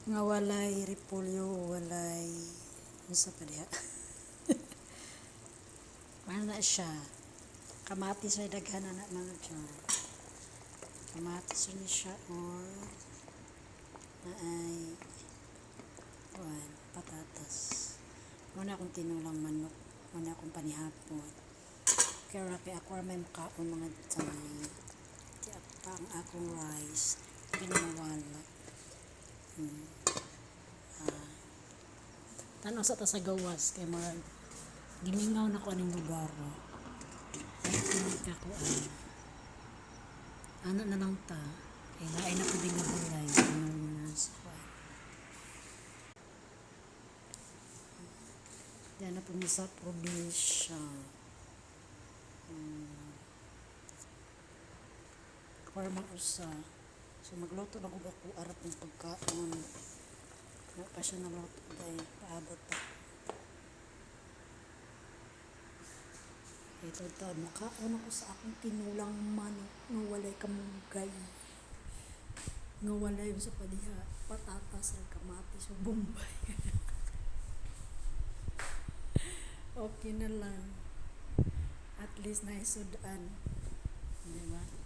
Nga walay repolyo, walay unsa pa diha. Ano na siya? Kamatis ay daghan na mga tiyan. Kamatis ni siya or na ay patatas. Muna akong tinulang manok, muna akong panihapon. Kaya kay ako may makaon mga tiyan. Kaya pa ang akong rice, pinawala. Tanaw sa ta sa gawas kay mga gimingaw na ko aning lugar. Ka ko ano na lang ta. Kay lain na ko din nga bulay. Ano na sa Diyan na po sa probinsya. Parang usa. So magluto na ko ako arap ng pagkaon. Wala pa siya naluto dahil paabot pa. Ito ito, makaon ako sa akong tinulang manok nga walay kamugay. Nga walay sa padiha, patatas, kamatis, o bombay. Okay na lang. At least naisudan. Diba?